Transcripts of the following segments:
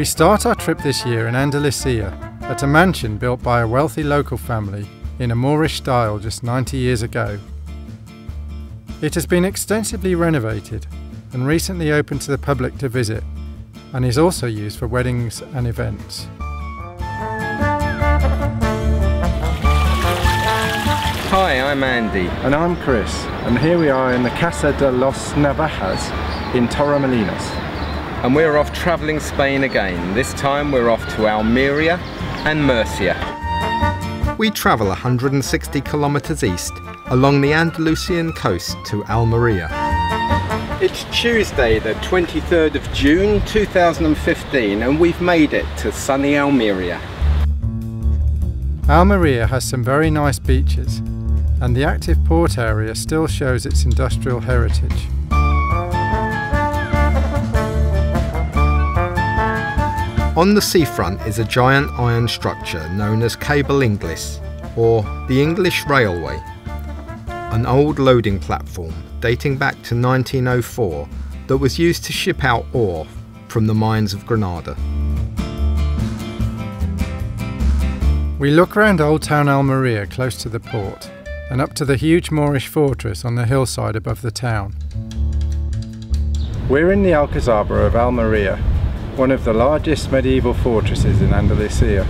We start our trip this year in Andalusia, at a mansion built by a wealthy local family in a Moorish style just 90 years ago. It has been extensively renovated and recently opened to the public to visit, and is also used for weddings and events. Hi, I'm Andy. And I'm Chris, and here we are in the Casa de los Navajas in Torremolinos. And we're off travelling Spain again. This time we're off to Almeria and Murcia. We travel 160 kilometres east along the Andalusian coast to Almeria. It's Tuesday, the 23rd of June 2015, and we've made it to sunny Almeria. Almeria has some very nice beaches, and the active port area still shows its industrial heritage. On the seafront is a giant iron structure known as Cable Inglis, or the English Railway, an old loading platform dating back to 1904 that was used to ship out ore from the mines of Granada. We look around Old Town Almeria close to the port, and up to the huge Moorish fortress on the hillside above the town. We're in the Alcazaba of Almeria, one of the largest medieval fortresses in Andalusia.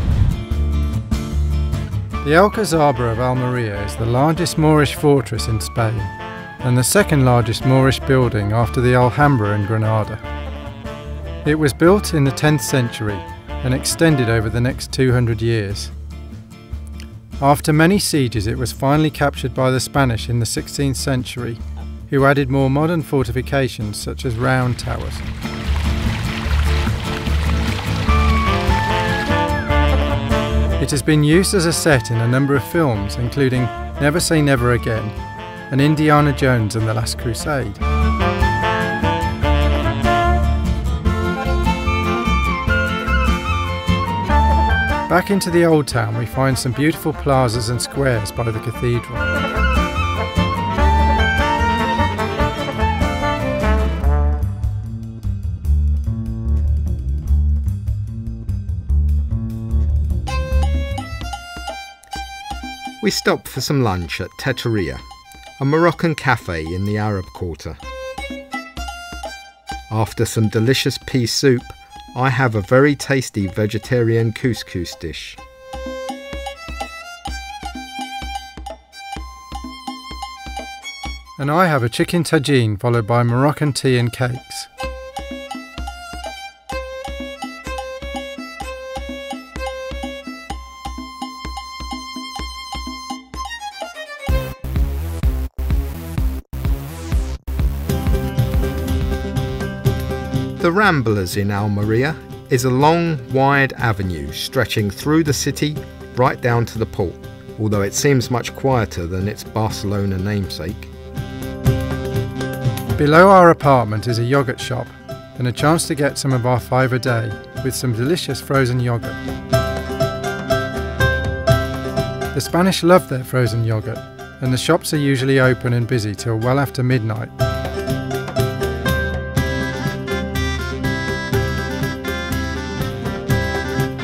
The Alcazaba of Almeria is the largest Moorish fortress in Spain, and the second largest Moorish building after the Alhambra in Granada. It was built in the 10th century and extended over the next 200 years. After many sieges, it was finally captured by the Spanish in the 16th century, who added more modern fortifications such as round towers. It has been used as a set in a number of films, including Never Say Never Again and Indiana Jones and the Last Crusade. Back into the old town, we find some beautiful plazas and squares by the cathedral. We stopped for some lunch at Teteria, a Moroccan cafe in the Arab Quarter. After some delicious pea soup, I have a very tasty vegetarian couscous dish. And I have a chicken tagine followed by Moroccan tea and cakes. The Ramblers in Almeria is a long, wide avenue stretching through the city right down to the port, although it seems much quieter than its Barcelona namesake. Below our apartment is a yogurt shop and a chance to get some of our 5 a day with some delicious frozen yogurt. The Spanish love their frozen yogurt, and the shops are usually open and busy till well after midnight.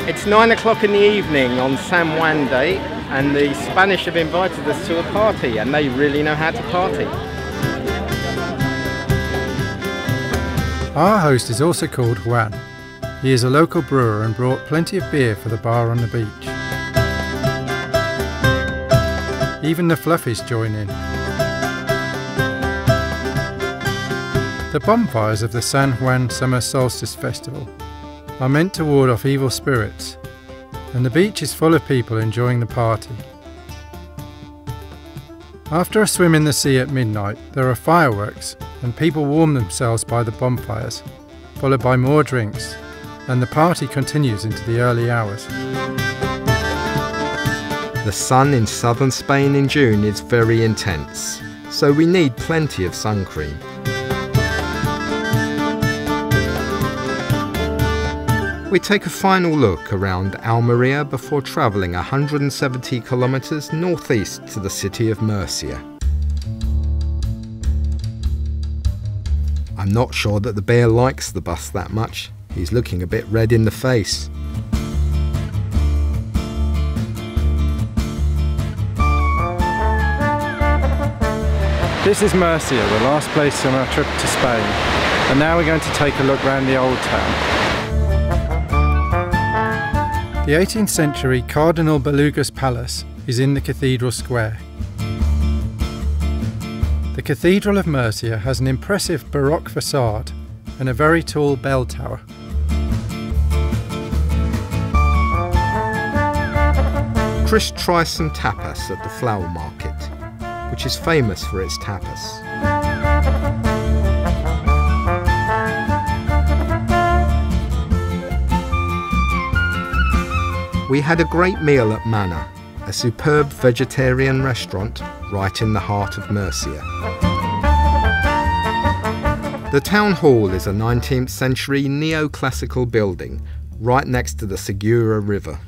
It's 9 o'clock in the evening on San Juan Day, and the Spanish have invited us to a party, and they really know how to party. Our host is also called Juan. He is a local brewer and brought plenty of beer for the bar on the beach. Even the fluffies join in. The bonfires of the San Juan Summer Solstice Festival are meant to ward off evil spirits, and the beach is full of people enjoying the party. After a swim in the sea at midnight, there are fireworks and people warm themselves by the bonfires, followed by more drinks, and the party continues into the early hours. The sun in southern Spain in June is very intense, so we need plenty of sun cream. We take a final look around Almeria before travelling 170 kilometres northeast to the city of Murcia. I'm not sure that the bear likes the bus that much, He's looking a bit red in the face. This is Murcia, the last place on our trip to Spain, and now we're going to take a look around the old town. The 18th century Cardinal Belugas Palace is in the Cathedral Square. The Cathedral of Murcia has an impressive Baroque facade and a very tall bell tower. Chris tries some tapas at the flower market, which is famous for its tapas. We had a great meal at Mana, a superb vegetarian restaurant right in the heart of Murcia. The town hall is a 19th century neoclassical building right next to the Segura River.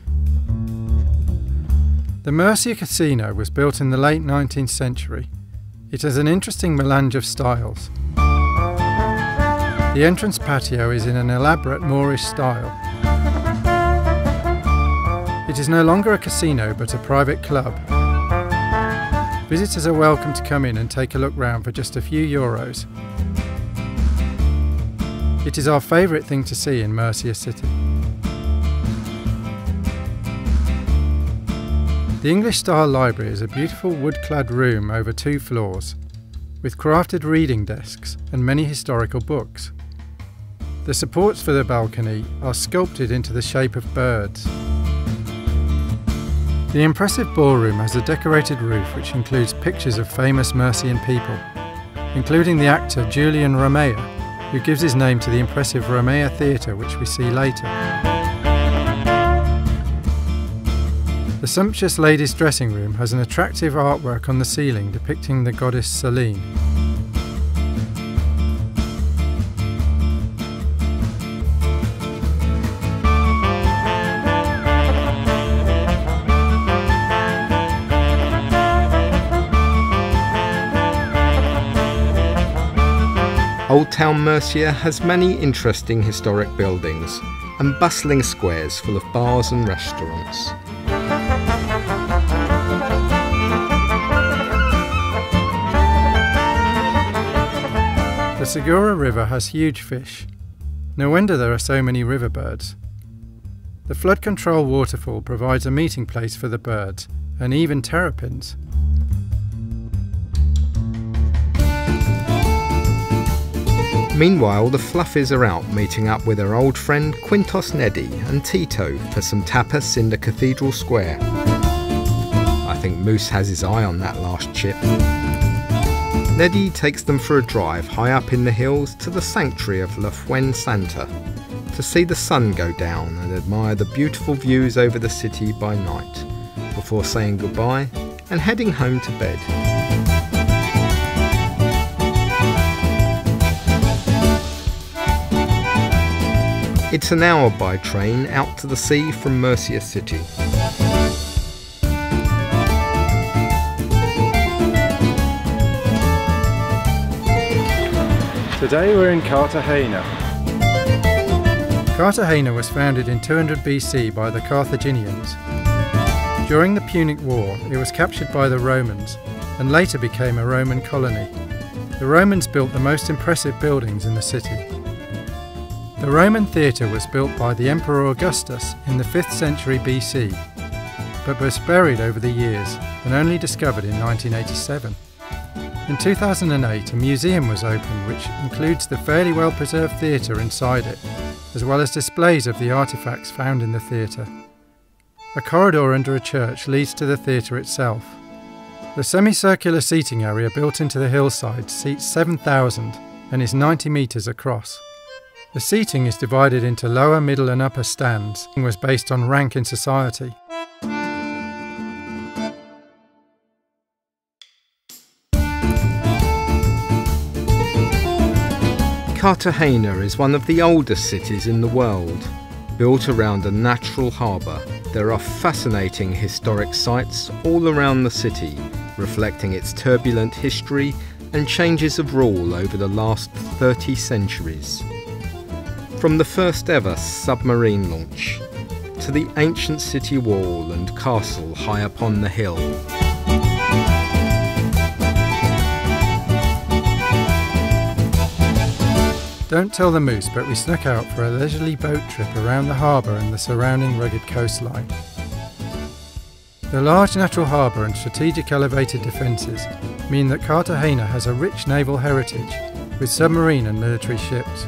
The Murcia Casino was built in the late 19th century. It has an interesting melange of styles. The entrance patio is in an elaborate Moorish style. It is no longer a casino but a private club. Visitors are welcome to come in and take a look round for just a few euros. It is our favourite thing to see in Murcia City. The English-style library is a beautiful wood-clad room over 2 floors, with crafted reading desks and many historical books. The supports for the balcony are sculpted into the shape of birds. The impressive ballroom has a decorated roof which includes pictures of famous Murcian people, including the actor Julian Romea, who gives his name to the impressive Romea Theatre which we see later. The sumptuous ladies' dressing room has an attractive artwork on the ceiling depicting the goddess Selene. Old Town Murcia has many interesting historic buildings and bustling squares full of bars and restaurants. The Segura River has huge fish. No wonder there are so many river birds. The flood control waterfall provides a meeting place for the birds and even terrapins. Meanwhile, the fluffies are out meeting up with their old friend Cuentos Neddy and Tito for some tapas in the Cathedral Square. I think Moose has his eye on that last chip. Neddy takes them for a drive high up in the hills to the sanctuary of La Fuensanta to see the sun go down and admire the beautiful views over the city by night, before saying goodbye and heading home to bed. It's an hour by train out to the sea from Murcia City. Today we're in Cartagena. Cartagena was founded in 200 BC by the Carthaginians. During the Punic War, it was captured by the Romans and later became a Roman colony. The Romans built the most impressive buildings in the city. The Roman theatre was built by the Emperor Augustus in the 5th century BC, but was buried over the years and only discovered in 1987. In 2008, a museum was opened which includes the fairly well-preserved theatre inside it, as well as displays of the artefacts found in the theatre. A corridor under a church leads to the theatre itself. The semicircular seating area built into the hillside seats 7,000 and is 90 metres across. The seating is divided into lower, middle and upper stands and was based on rank in society. Cartagena is one of the oldest cities in the world. Built around a natural harbour, there are fascinating historic sites all around the city, reflecting its turbulent history and changes of rule over the last 30 centuries. From the first ever submarine launch to the ancient city wall and castle high upon the hill. Don't tell the moose, but we snuck out for a leisurely boat trip around the harbour and the surrounding rugged coastline. The large natural harbour and strategic elevated defences mean that Cartagena has a rich naval heritage with submarine and military ships.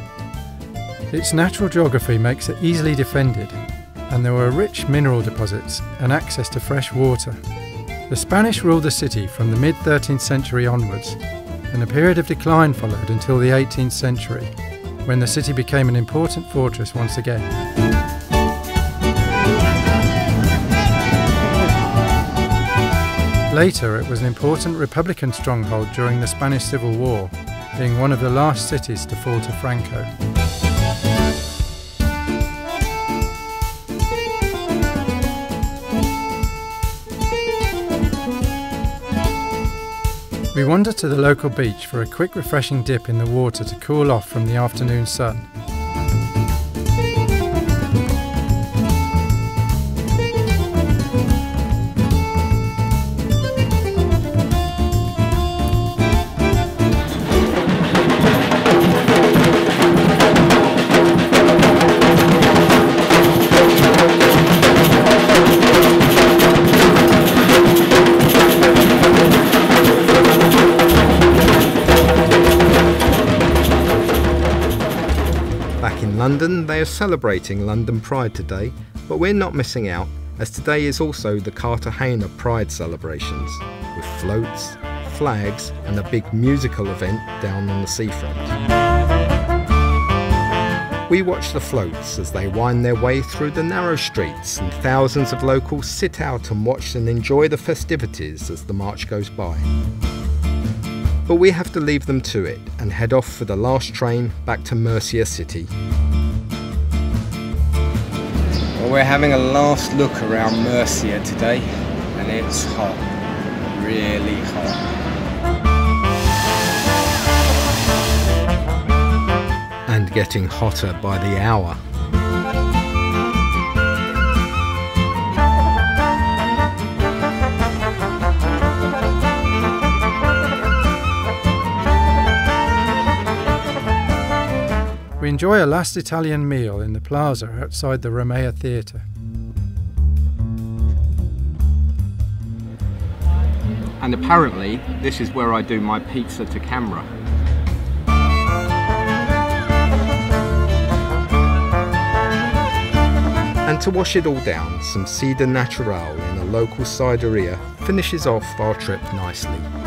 Its natural geography makes it easily defended, and there were rich mineral deposits and access to fresh water. The Spanish ruled the city from the mid-13th century onwards, and a period of decline followed until the 18th century, when the city became an important fortress once again. Later, it was an important Republican stronghold during the Spanish Civil War, being one of the last cities to fall to Franco. We wandered to the local beach for a quick refreshing dip in the water to cool off from the afternoon sun. London, they are celebrating London Pride today, but we're not missing out, as today is also the Cartagena Pride celebrations, with floats, flags and a big musical event down on the seafront. We watch the floats as they wind their way through the narrow streets, and thousands of locals sit out and watch and enjoy the festivities as the march goes by. But we have to leave them to it and head off for the last train back to Murcia city. Well, we're having a last look around Murcia today, and it's hot, really hot. And getting hotter by the hour. We enjoy a last Italian meal in the plaza outside the Meriya theatre. And apparently, this is where I do my pizza to camera. And to wash it all down, some cider natural in a local cideria finishes off our trip nicely.